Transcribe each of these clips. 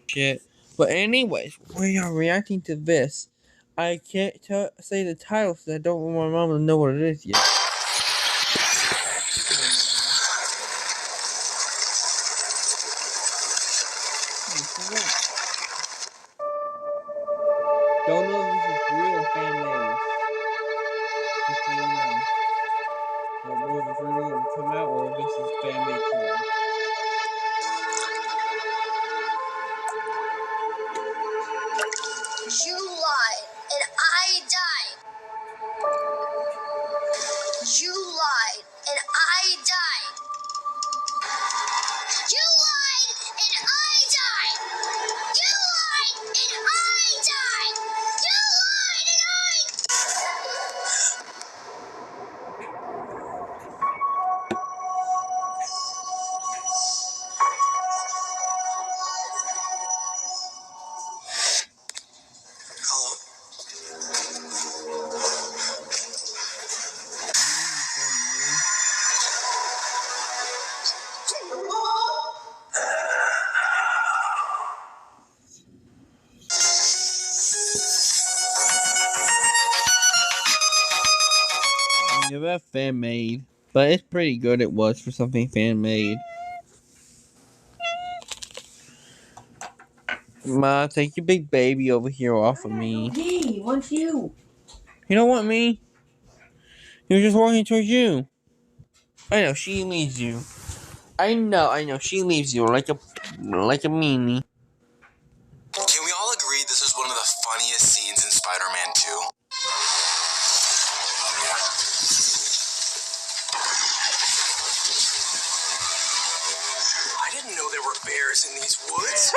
Shit. But anyways, we are reacting to this. I can't say the title because I don't want my mom to know what it is yet. Don't know if this is real or fan made. Just so you know. Don't know if it's really gonna come out or if this is fan made trailer. You lied, and I died. You lied, and I died. You lied, and I died. You lied, and I died. You lied, and Hello? Yeah, that's fan made. But it's pretty good it was for something fan made. Ma, take your big baby over here off of me. He wants you. You don't want me? He was just walking towards you. I know, she leaves you. I know, she leaves you like a meanie. Can we all agree this is one of the funniest scenes in Spider-Man 2? I didn't know there were bears in these woods.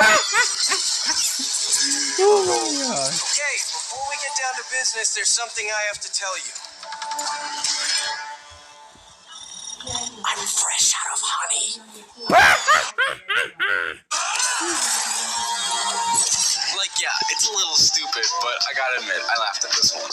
Oh my god. Okay, before we get down to business, there's something I have to tell you. I'm fresh out of honey. Yeah, it's a little stupid, but I gotta admit, I laughed at this one.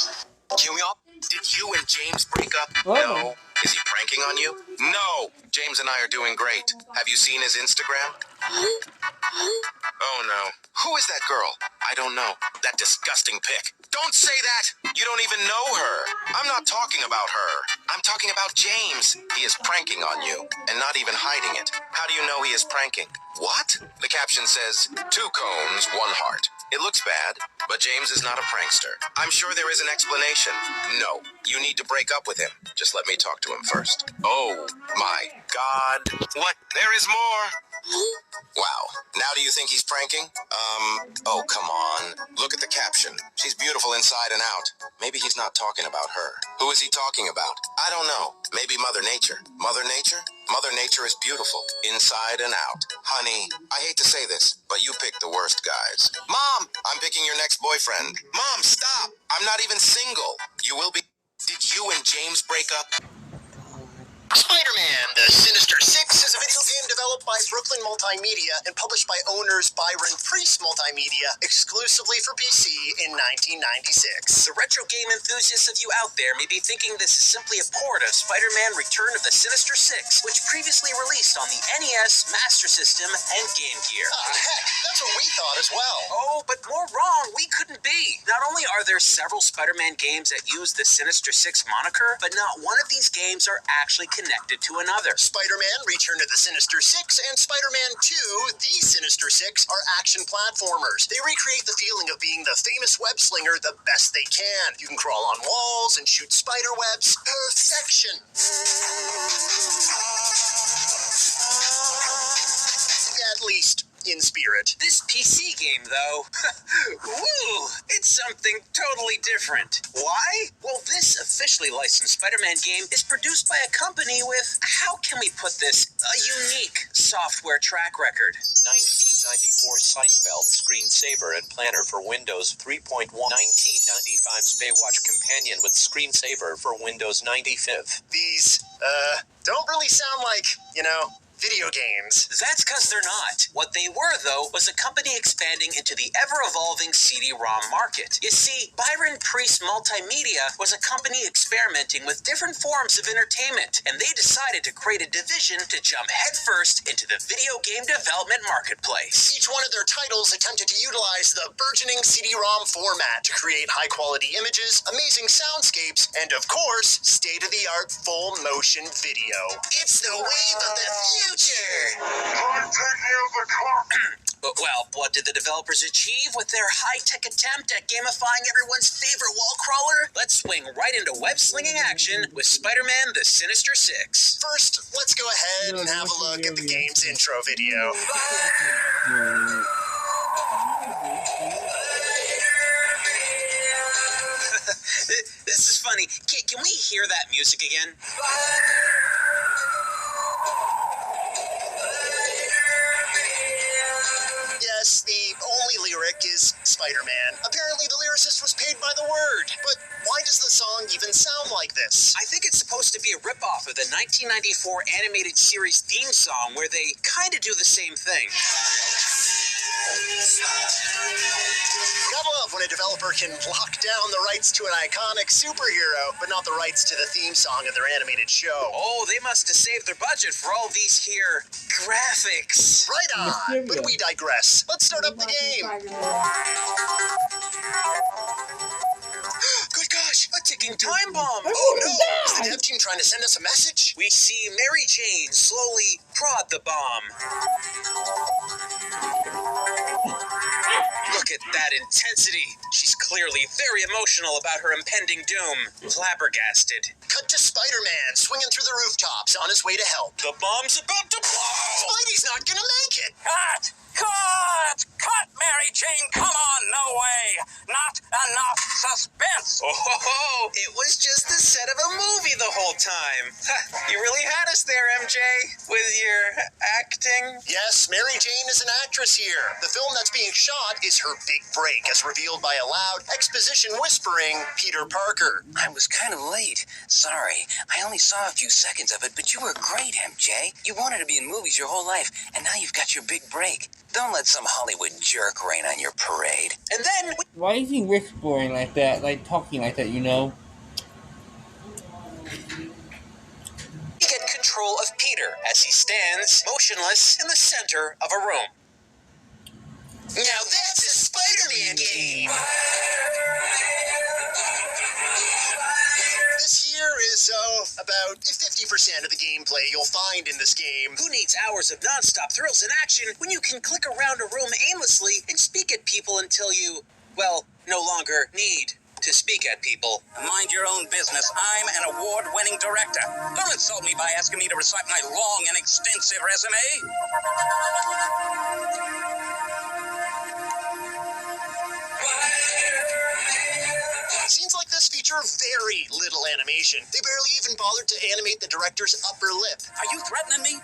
Can we all... Did you and James break up? Oh. No. Is he pranking on you? No. James and I are doing great. Have you seen his Instagram? Oh, no. Who is that girl? I don't know. That disgusting pic. Don't say that! You don't even know her. I'm not talking about her. I'm talking about James. He is pranking on you, and not even hiding it. How do you know he is pranking? What? The caption says, 2 cones, 1 heart. It looks bad, but James is not a prankster. I'm sure there is an explanation. No, you need to break up with him. Just let me talk to him first. Oh, my God. What? There is more. Wow. Now do you think he's pranking? Oh, come on. Look at the caption. She's beautiful inside and out. Maybe he's not talking about her. Who is he talking about? I don't know. Maybe Mother Nature. Mother Nature? Mother Nature is beautiful, inside and out. Honey, I hate to say this, but you picked the worst guys. Mom, I'm picking your next boyfriend. Mom, stop. I'm not even single. You will be... Did you and James break up? Spider-Man, The Sinister Six is a video game developed by Brooklyn Multimedia and published by owners Byron Priest Multimedia exclusively for PC in 1996. The retro game enthusiasts of you out there may be thinking this is simply a port of Spider-Man Return of the Sinister Six, which previously released on the NES, Master System, and Game Gear. Heck, that's what we thought as well. Oh, but more wrong we couldn't be. Not only are there several Spider-Man games that use the Sinister Six moniker, but not one of these games are actually connected to another. Spider-Man Return to the Sinister Six and Spider-Man 2, The Sinister Six, are action platformers. They recreate the feeling of being the famous web slinger the best they can. You can crawl on walls and shoot spider webs. Perfection. At least in spirit. This PC game, though, woo, it's something totally different. Why? Well, this officially licensed Spider-Man game is produced by a company with, how can we put this, a unique software track record. 1994 Seinfeld screensaver and planner for Windows 3.1. 1995's Baywatch companion with screensaver for Windows 95. These, don't really sound like, video games. That's because they're not. What they were, though, was a company expanding into the ever-evolving CD-ROM market. You see, Byron Priest Multimedia was a company experimenting with different forms of entertainment, and they decided to create a division to jump headfirst into the video game development marketplace. Each one of their titles attempted to utilize the burgeoning CD-ROM format to create high-quality images, amazing soundscapes, and, of course, state-of-the-art full-motion video. It's the wave of the future! Well, what did the developers achieve with their high-tech attempt at gamifying everyone's favorite wall crawler? Let's swing right into web-slinging action with Spider-Man The Sinister Six. First, let's go ahead and have a look at the game's intro video. This is funny. Can we hear that music again? Yes, the only lyric is Spider-Man. Apparently the lyricist was paid by the word. But why does the song even sound like this? I think it's supposed to be a ripoff of the 1994 animated series theme song where they kind of do the same thing. Gotta love when a developer can lock down the rights to an iconic superhero, but not the rights to the theme song of their animated show. Oh, they must have saved their budget for all these here graphics. Right on, but we digress. Let's start up the game. Good gosh, a ticking time bomb. Oh no, is the dev team trying to send us a message? We see Mary Jane slowly prod the bomb. Look at that intensity. She's clearly very emotional about her impending doom. Flabbergasted. Cut to Spider-Man swinging through the rooftops on his way to help. The bomb's about to blow! Spidey's not gonna make it! Cut! Cut! Cut, Mary Jane! Come on, no way! Not enough suspense! Oh, it was just the set of a movie the whole time. You really had us there, MJ, with your acting. Yes, Mary Jane is an actress here. The film that's being shot is her big break, as revealed by a loud, exposition-whispering Peter Parker. I was kind of late. Sorry. I only saw a few seconds of it, but you were great, MJ. You wanted to be in movies your whole life, and now you've got your big break. Don't let some Hollywood jerk rain on your parade. And then... Why is he whispering like that, like talking like that, you know? We get control of Peter as he stands motionless in the center of a room. Now that's a Spider-Man game! This here is, about 50% of the gameplay you'll find in this game. Who needs hours of non-stop thrills and action when you can click around a room aimlessly and speak at people until you, well, no longer need to speak at people? Mind your own business. I'm an award-winning director. Don't insult me by asking me to recite my long and extensive resume. Scenes like this feature very little animation. They barely even bothered to animate the director's upper lip. Are you threatening me?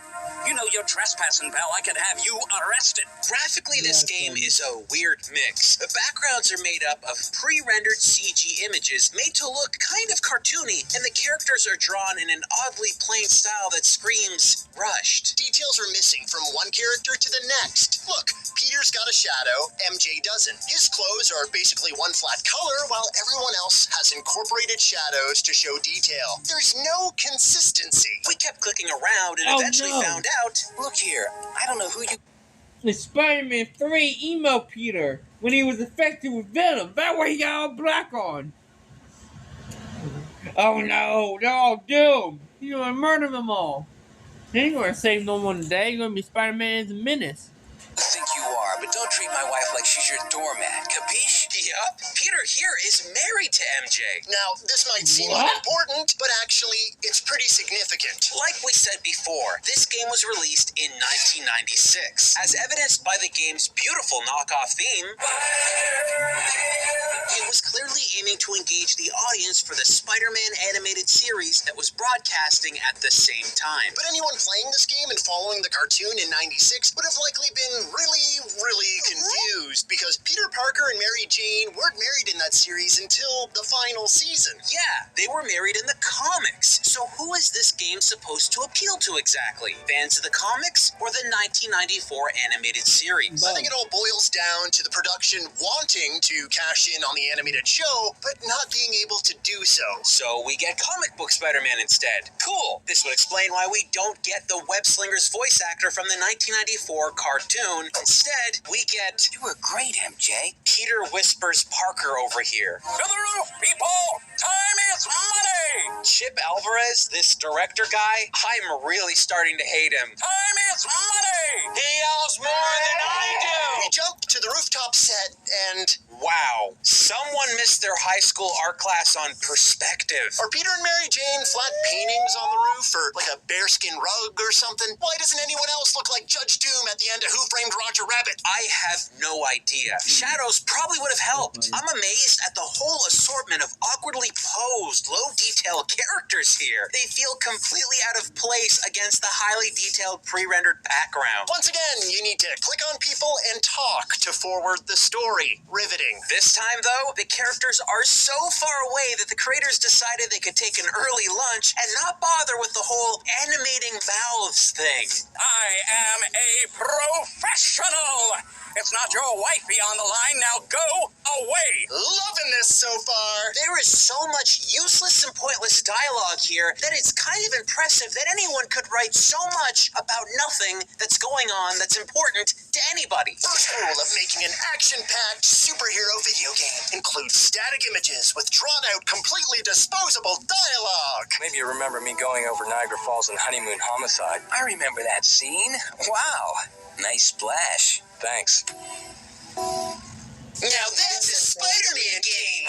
You know you're trespassing, pal. I could have you arrested. Graphically, this game is a weird mix. The backgrounds are made up of pre-rendered CG images made to look kind of cartoony, and the characters are drawn in an oddly plain style that screams rushed. Details are missing from one character to the next. Look, Peter's got a shadow, MJ doesn't. His clothes are basically one flat color, while everyone else has incorporated shadows to show detail. There's no consistency. We kept clicking around and eventually found out... Look here, I don't know who you... The Spider-Man 3 emo Peter when he was infected with Venom. That way he got all black on. Oh no, they're all doomed. He's gonna murder them all. He ain't gonna save no one today. He's gonna be Spider-Man as a menace. You think you are, but don't treat my wife like she's your doormat, capiche? Yup, Peter here is married to MJ. Now, this might seem unimportant, but actually, it's pretty significant. Like we said before, this game was released in 1996. As evidenced by the game's beautiful knockoff theme, it was clearly aiming to engage the audience for the Spider-Man animated series that was broadcasting at the same time. But anyone playing this game and following the cartoon in '96 would have likely been really confused, because Peter Parker and Mary Jane weren't married in that series until the final season. Yeah, they were married in the comics. So who is this game supposed to appeal to exactly? Fans of the comics or the 1994 animated series? I think it all boils down to the production wanting to cash in on the animated show, but not being able to do so. So we get comic book Spider-Man instead. Cool. This would explain why we don't get the web-slinger's voice actor from the 1994 cartoon. Instead, we get You were great, MJ. Peter Whispers Parker over here. To the roof, people! Time is money! Chip Alvarez, this director guy, I'm really starting to hate him. Time is money! He yells more than I do! We jump to the rooftop set and... Wow, someone missed their high school art class on perspective. Are Peter and Mary Jane flat paintings on the roof, or like a bearskin rug or something? Why doesn't anyone else look like Judge Doom at the end of Who Framed Roger Rabbit? I have no idea. Shadows probably would have helped. I'm amazed at the whole assortment of awkwardly posed, low-detail characters here. They feel completely out of place against the highly detailed pre-rendered background. Once again, you need to click on people and talk to forward the story. Riveting. This time, though, the characters are so far away that the creators decided they could take an early lunch and not bother with the whole animating mouths thing. I am a professional! It's not your wifey on the line, now go away! Loving this so far. There is so much useless and pointless dialogue here that it's kind of impressive that anyone could write so much about nothing that's going on that's important to anybody. First rule of making an action-packed superhero video game includes static images with drawn-out, completely disposable dialogue. Maybe you remember me going over Niagara Falls in Honeymoon Homicide. I remember that scene. Wow. Nice splash. Thanks. Now that's a Spider-Man game!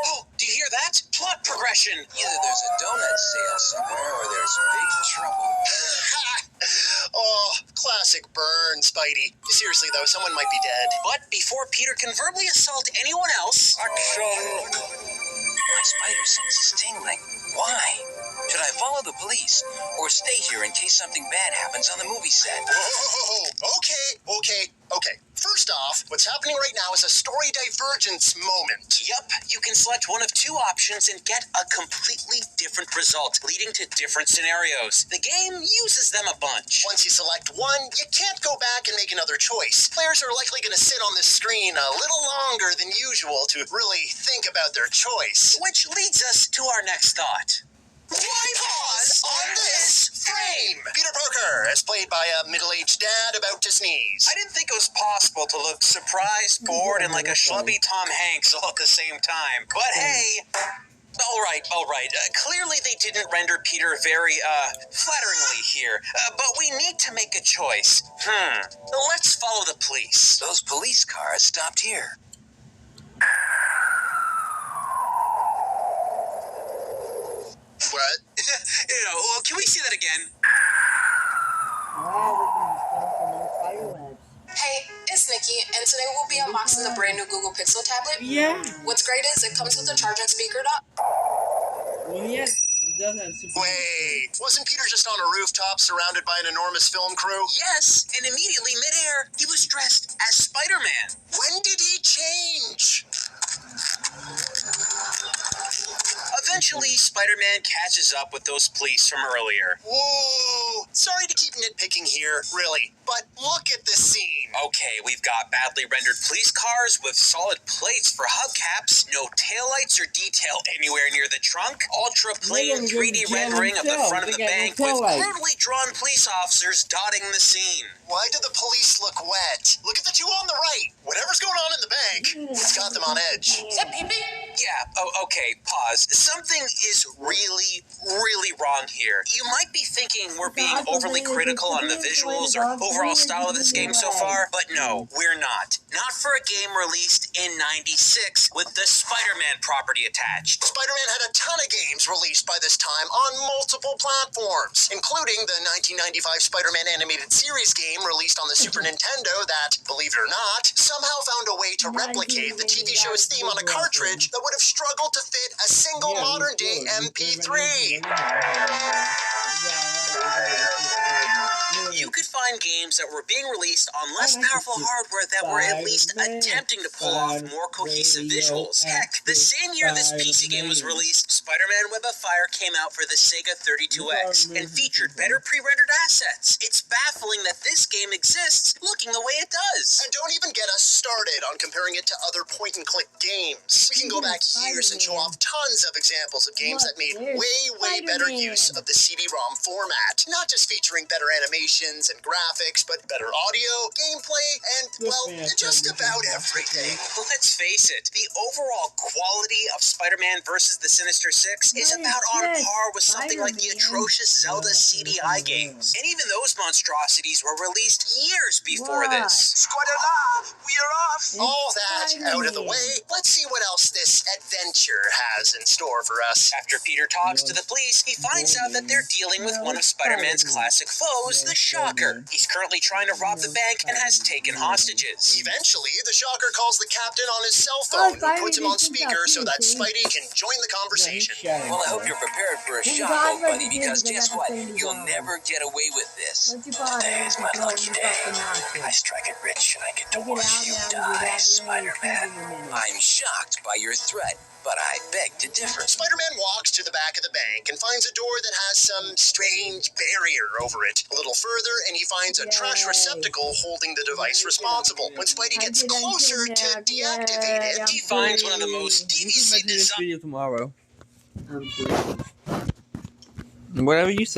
Oh, do you hear that? Plot progression! Either there's a donut sale somewhere or there's big trouble. Oh, classic burn, Spidey. Seriously, though, someone might be dead. But before Peter can verbally assault anyone else... My spider sense is tingling. Why? Should I follow the police or stay here in case something bad happens on the movie set? Whoa, okay. First off, what's happening right now is a story divergence moment. Yup, you can select one of two options and get a completely different result, leading to different scenarios. The game uses them a bunch. Once you select one, you can't go back and make another choice. Players are likely going to sit on this screen a little longer than usual to really think about their choice. Which leads us to our next thought. Why pause on this frame? Peter Parker, as played by a middle-aged dad about to sneeze. I didn't think it was possible to look surprised, bored, and like a schlubby Tom Hanks all at the same time. But hey... All right. Clearly they didn't render Peter very, flatteringly here. But we need to make a choice. Let's follow the police. Those police cars stopped here. What? Can we see that again? Hey, it's Nikki, and today we'll be unboxing the brand new Google Pixel tablet. Yeah. What's great is it comes with a charging speaker. Well, yeah. It does have super. Wait, wasn't Peter just on a rooftop surrounded by an enormous film crew? Yes, and immediately midair, he was dressed as Spider-Man. When did he change? Eventually, Spider-Man catches up with those police from earlier. Whoa! Sorry to keep nitpicking here, really, but look at this scene. Okay, we've got badly rendered police cars with solid plates for hubcaps, no taillights or detail anywhere near the trunk, ultra-plain 3D rendering of the front of the bank with crudely drawn police officers dotting the scene. Why do the police look wet? Look at the two on the right. Whatever's going on in the bank, it's got them on edge. Is that pee-pee? Yeah, okay, pause. Something is really, really wrong here. You might be thinking we're being overly critical on the visuals or overall style of this game so far, but no, we're not. Not for a game released in '96 with the Spider-Man property attached. Spider-Man had a ton of games released by this time on multiple platforms, including the 1995 Spider-Man animated series game released on the Super Nintendo that, believe it or not, somehow found a way to replicate the TV show's theme on a cartridge that would have struggled to fit a single modern-day MP3. You could find find games that were being released on less powerful hardware that were at least attempting to pull off more cohesive visuals. Heck, the same year this PC game was released, Spider-Man Web of Fire came out for the Sega 32X and featured better pre-rendered assets. It's baffling that this game exists looking the way it does. And don't even get us started on comparing it to other point-and-click games. We can go back years and show off tons of examples of games that made way better use of the CD-ROM format. Not just featuring better animations and graphics, but better audio, gameplay, and, well, just about everything. Let's face it, the overall quality of Spider-Man vs. the Sinister Six is about on par with something like the atrocious Zelda CDI games. And even those monstrosities were released years before this. Squadala, we are off! All that out of the way, let's see what else this adventure has in store for us. After Peter talks to the police, he finds out that they're dealing with one of Spider-Man's classic foes, the Shocker. He's currently trying to rob the bank and has taken hostages. Eventually, the Shocker calls the captain on his cell phone and puts him on speaker so that Spidey can join the conversation. Well, I hope you're prepared for a shock, old buddy, because guess what? You'll never get away with this. Today is my lucky day. I strike it rich and I get to watch you die, Spider-Man. I'm shocked by your threat, but I beg to differ. Spider-Man walks to the back of the bank and finds a door that has some strange barrier over it. A little further, and he finds a trash receptacle holding the device responsible. When Spidey gets closer to deactivate it, He finds one of the most deviously This designed video tomorrow. Whatever you say.